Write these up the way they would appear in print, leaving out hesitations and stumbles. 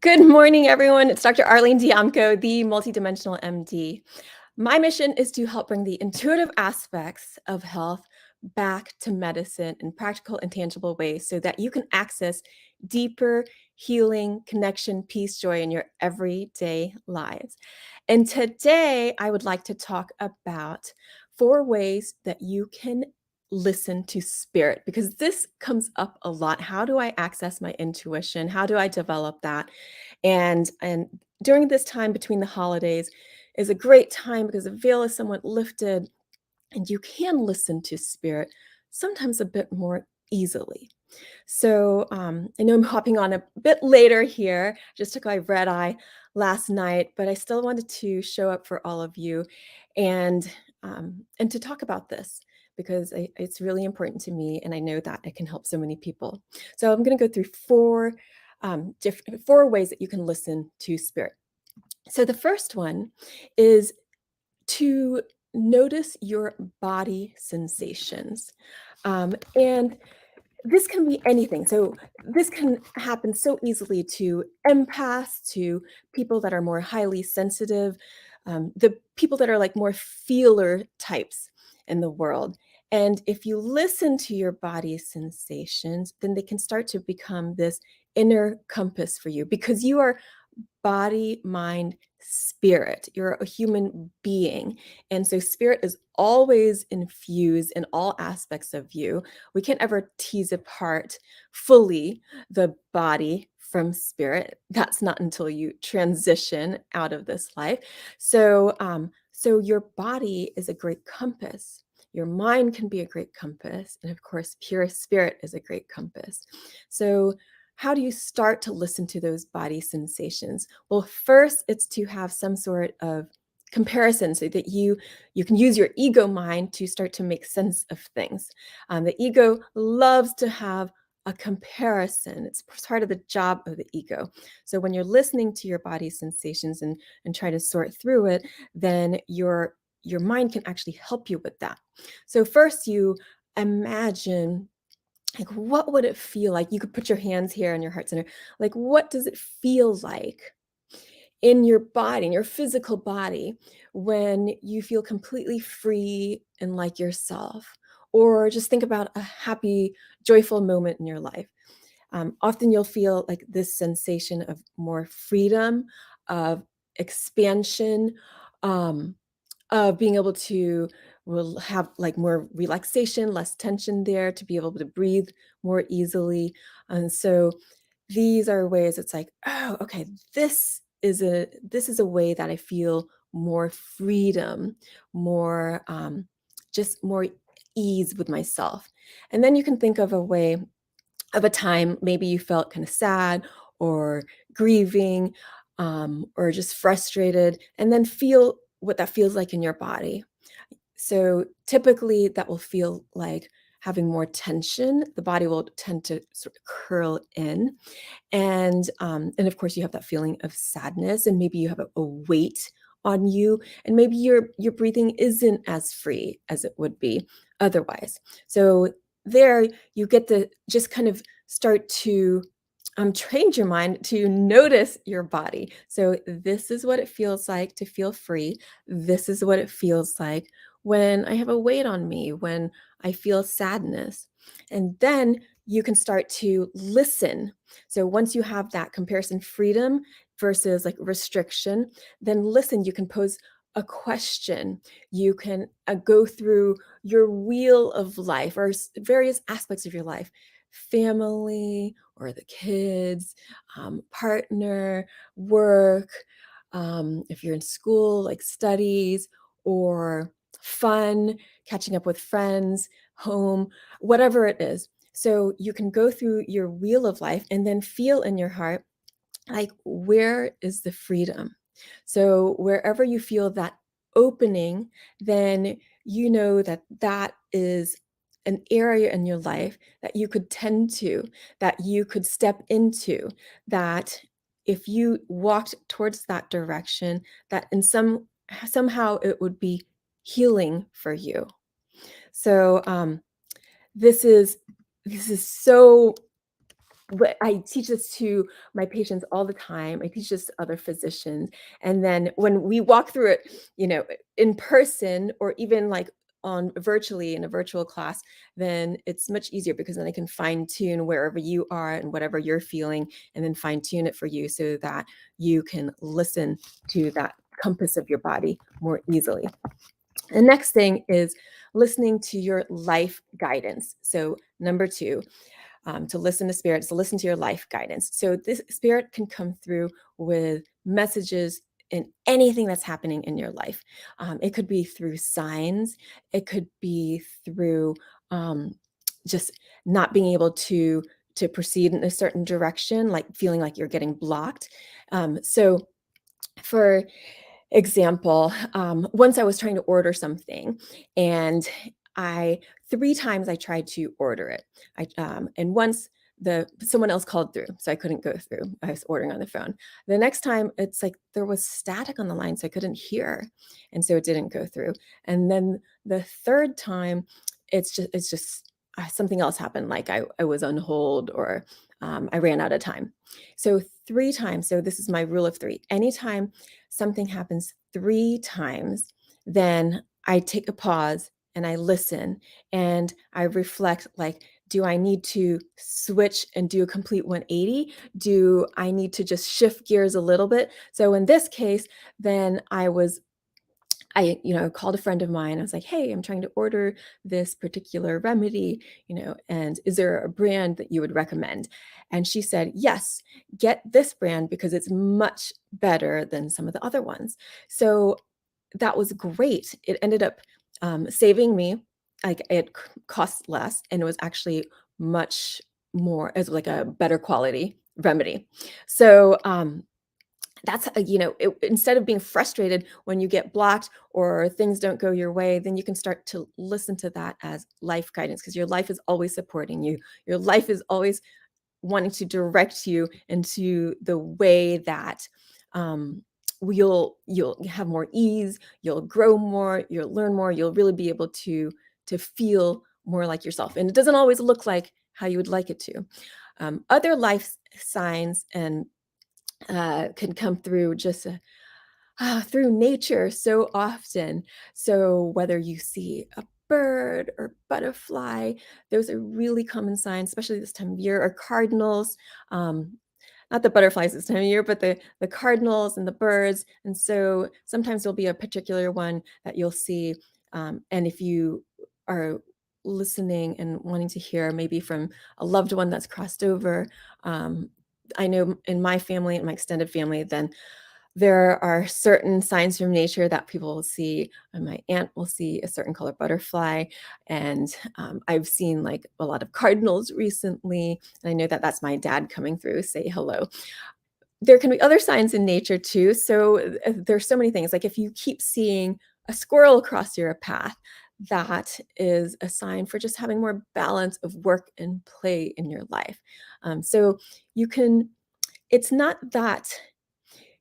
Good morning, everyone. It's Dr. Arlene Diamco, the Multidimensional MD. My mission is to help bring the intuitive aspects of health back to medicine in practical and tangible ways so that you can access deeper healing, connection, peace, joy in your everyday lives. And today, I would like to talk about 4 ways that you can listen to spirit, because this comes up a lot. How do I access my intuition? How do I develop that? And during this time between the holidays is a great time because the veil is somewhat lifted and you can listen to spirit sometimes a bit more easily. So I know I'm hopping on a bit later here. Just took my red eye last night, but I still wanted to show up for all of you and to talk about this because it's really important to me, and I know that it can help so many people. So I'm going to go through four ways that you can listen to spirit. So the first one is to notice your body sensations. And this can be anything. So this can happen so easily to empaths, to people that are more highly sensitive, the people that are like more feeler types in the world. And if you listen to your body sensations, then they can start to become this inner compass for you because you are body, mind, spirit. You're a human being. And so spirit is always infused in all aspects of you. We can't ever tease apart fully the body from spirit. That's not until you transition out of this life. So your body is a great compass. Your mind can be a great compass. And of course, pure spirit is a great compass. So how do you start to listen to those body sensations? Well, first, it's to have some sort of comparison so that you can use your ego mind to start to make sense of things. The ego loves to have a comparison. It's part of the job of the ego. So when you're listening to your body sensations and try to sort through it, then your mind can actually help you with that. So first, you imagine, like, what would it feel like? You could put your hands here in your heart center. Like, what does it feel like in your body, in your physical body, when you feel completely free and like yourself? Or just think about a happy, joyful moment in your life. Often you'll feel like this sensation of more freedom, of expansion, um, of being able to will have like more relaxation, less tension there, to be able to breathe more easily. And so these are ways it's like, oh, okay, this is a way that I feel more freedom, more just more ease with myself. And then you can think of a way of a time maybe you felt kind of sad or grieving, or just frustrated, and then feel what that feels like in your body. So typically that will feel like having more tension. The body will tend to sort of curl in. And of course you have that feeling of sadness, and maybe you have a weight on you, and maybe your breathing isn't as free as it would be otherwise. So there you get to just kind of start to train your mind to notice your body. So this is what it feels like to feel free. This is what it feels like when I have a weight on me, when I feel sadness. And then you can start to listen. So once you have that comparison, freedom versus like restriction, then listen. You can pose a question. You can go through your wheel of life, or various aspects of your life, family or the kids, partner, work, if you're in school, like studies, or fun, catching up with friends, home, whatever it is. So you can go through your wheel of life and then feel in your heart, like, where is the freedom? So wherever you feel that opening, then you know that that is an area in your life that you could tend to, that you could step into, that if you walked towards that direction, that in somehow it would be healing for you. So this is so but I teach this to my patients all the time. I teach this to other physicians. And then when we walk through it, in person or even like on virtually in a virtual class, then it's much easier because then I can fine tune wherever you are and whatever you're feeling, and then fine tune it for you so that you can listen to that compass of your body more easily. The next thing is listening to your life guidance. So, number two, to listen to spirits, to listen to your life guidance. So this spirit can come through with messages in anything that's happening in your life. It could be through signs. It could be through just not being able to proceed in a certain direction, like feeling like you're getting blocked. So for example, once I was trying to order something, and I 3 times I tried to order it. And once someone else called through, so I couldn't go through. I was ordering on the phone. The next time, it's like there was static on the line, so I couldn't hear, and so it didn't go through. And then the third time, it's just something else happened, like I was on hold, or I ran out of time. So 3 times. So this is my rule of three. Anytime something happens 3 times, then I take a pause and I listen and I reflect, like, do I need to switch and do a complete 180? Do I need to just shift gears a little bit? So in this case, then I called a friend of mine. I was like, hey, I'm trying to order this particular remedy, and is there a brand that you would recommend? And she said, yes, get this brand because it's much better than some of the other ones. So that was great. It ended up saving me. Like, it cost less, and it was actually much more, as like a better quality remedy. So that's instead of being frustrated when you get blocked or things don't go your way, then you can start to listen to that as life guidance, because your life is always supporting you. Your life is always wanting to direct you into the way that um, you'll have more ease, you'll grow more, you'll learn more, you'll really be able to feel more like yourself. And it doesn't always look like how you would like it to. Other life signs and can come through just through nature so often. So whether you see a bird or butterfly, those are really common signs, especially this time of year, or cardinals. Um, Not the butterflies this time of year, but the cardinals and the birds. And so sometimes there'll be a particular one that you'll see. And if you are listening and wanting to hear maybe from a loved one that's crossed over, um, I know in my family and my extended family, then there are certain signs from nature that people will see. And my aunt will see a certain color butterfly, and I've seen like a lot of cardinals recently. And I know that that's my dad coming through, say hello. There can be other signs in nature too. So there's so many things. Like if you keep seeing a squirrel across your path, that is a sign for just having more balance of work and play in your life. So you can. It's not that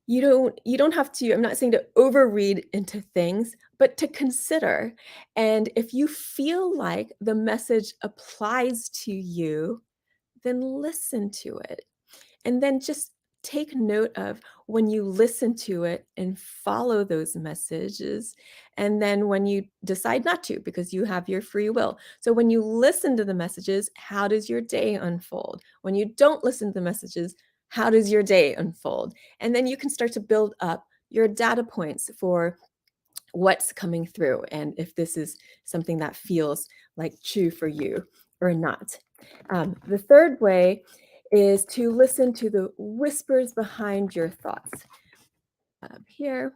you don't have to. I'm not saying to overread into things, but to consider. And if you feel like the message applies to you, then listen to it. And then just take note of when you listen to it and follow those messages. And then when you decide not to, because you have your free will. So when you listen to the messages, how does your day unfold? When you don't listen to the messages, how does your day unfold? And then you can start to build up your data points for what's coming through, and if this is something that feels like true for you or not. The third way is to listen to the whispers behind your thoughts. Up here.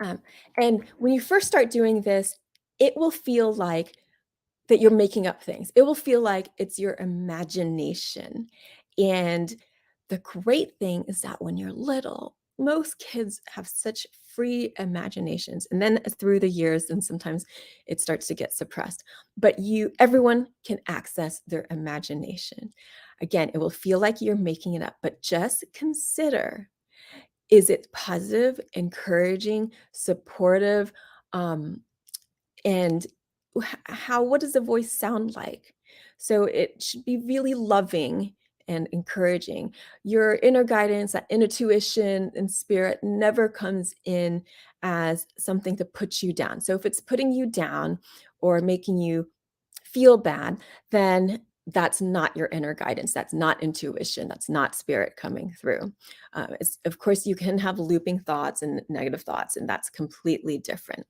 Um, and when you first start doing this, it will feel like that you're making up things. It will feel like it's your imagination. And the great thing is that when you're little, most kids have such free imaginations. And then through the years, and sometimes it starts to get suppressed. But everyone can access their imagination. Again, it will feel like you're making it up, but just consider, is it positive, encouraging, supportive? And what does the voice sound like? So it should be really loving and encouraging. Your inner guidance, that intuition and spirit never comes in as something to put you down. So if it's putting you down or making you feel bad, then that's not your inner guidance. That's not intuition. That's not spirit coming through. Of course, you can have looping thoughts and negative thoughts, and that's completely different.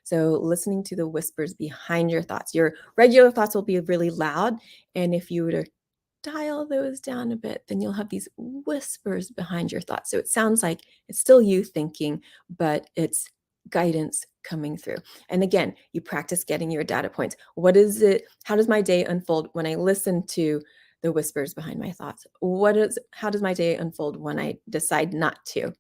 So, listening to the whispers behind your thoughts, your regular thoughts will be really loud. And if you were to dial those down a bit, then you'll have these whispers behind your thoughts. So it sounds like it's still you thinking, but it's guidance coming through. And again, you practice getting your data points. What is it? How does my day unfold when I listen to the whispers behind my thoughts? How does my day unfold when I decide not to?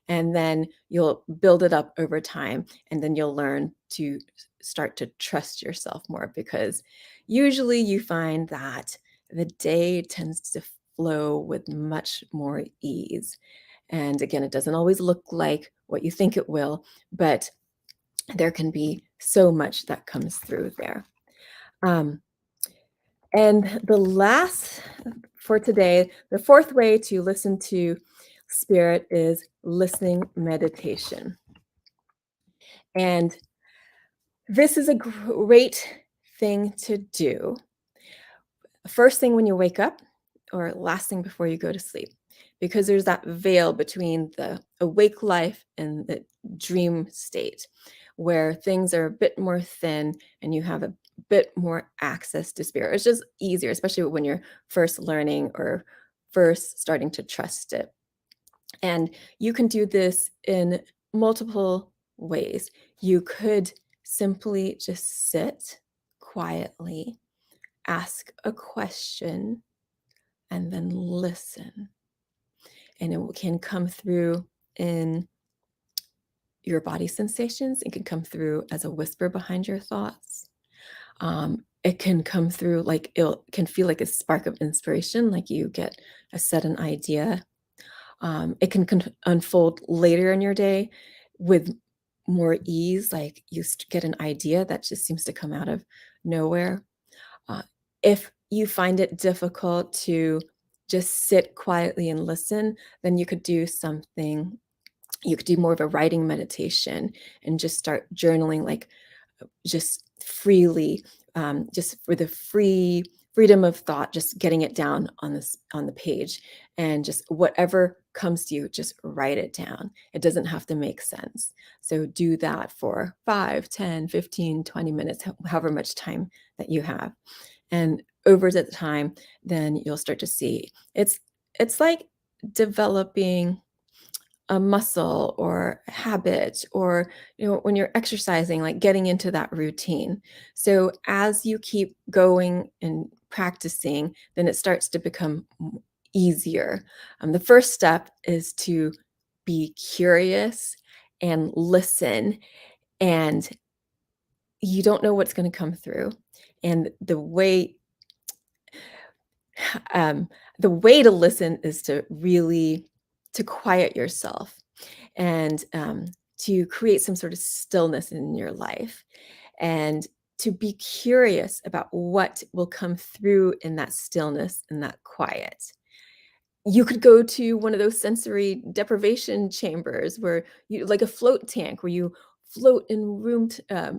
And then you'll build it up over time, and then you'll learn to start to trust yourself more, because usually you find that the day tends to flow with much more ease. And again, it doesn't always look like what you think it will, but there can be so much that comes through there. Um, and the last for today, the fourth way to listen to spirit is listening meditation. And this is a great thing to do first thing when you wake up or last thing before you go to sleep, because there's that veil between the awake life and the dream state where things are a bit more thin and you have a bit more access to spirit. It's just easier, especially when you're first learning or first starting to trust it. And you can do this in multiple ways. You could simply just sit quietly, ask a question, and then listen. And it can come through in your body sensations. It can come through as a whisper behind your thoughts. It can come through like it can feel like a spark of inspiration, like you get a sudden idea. It can unfold later in your day with more ease, like you get an idea that just seems to come out of nowhere. If you find it difficult to just sit quietly and listen, then you could do something. You could do more of a writing meditation and just start journaling, like just freely, just for the freedom of thought, just getting it down on the page, and just whatever comes to you, just write it down. It doesn't have to make sense. So do that for 5, 10, 15, 20 minutes, however much time that you have. And over the time, then you'll start to see it's like developing a muscle or a habit, or when you're exercising, like getting into that routine. So as you keep going and practicing, then it starts to become easier. The first step is to be curious and listen, and you don't know what's going to come through. And the way to listen is to really to quiet yourself, and to create some sort of stillness in your life, and to be curious about what will come through in that stillness and that quiet. You could go to one of those sensory deprivation chambers where you like a float tank where you float in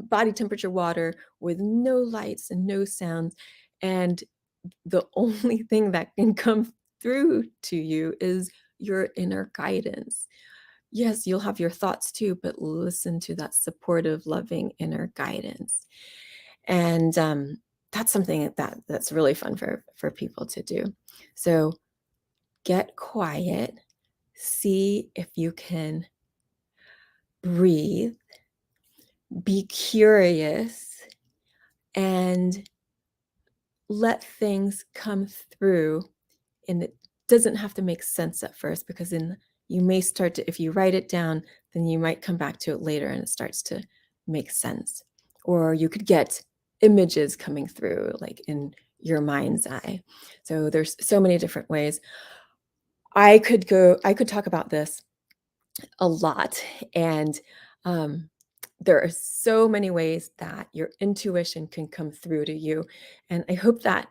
body temperature water with no lights and no sounds, and the only thing that can come through to you is your inner guidance. Yes, you'll have your thoughts too, but listen to that supportive, loving inner guidance. And that's something that's really fun for people to do. So get quiet, see if you can breathe, be curious, and let things come through. And it doesn't have to make sense at first, because then you may start to, if you write it down, then you might come back to it later and it starts to make sense. Or you could get images coming through, like in your mind's eye. So there's so many different ways. I could talk about this a lot. And there are so many ways that your intuition can come through to you. And I hope that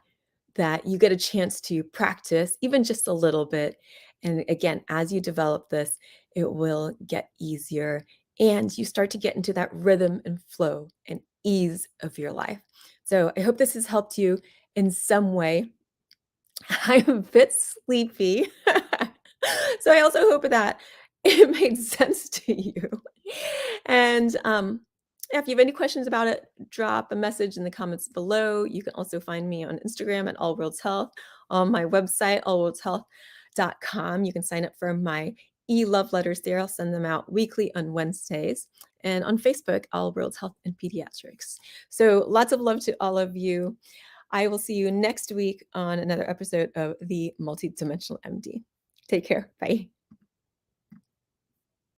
that you get a chance to practice even just a little bit. And again, as you develop this, it will get easier and you start to get into that rhythm and flow and ease of your life. So I hope this has helped you in some way. I'm a bit sleepy. So I also hope that it made sense to you. And if you have any questions about it, drop a message in the comments below. You can also find me on Instagram at All Worlds Health, on my website, allworldshealth.com. You can sign up for my e-love letters there. I'll send them out weekly on Wednesdays. And on Facebook, All Worlds Health and Pediatrics. So lots of love to all of you. I will see you next week on another episode of the Multidimensional MD. Take care. Bye.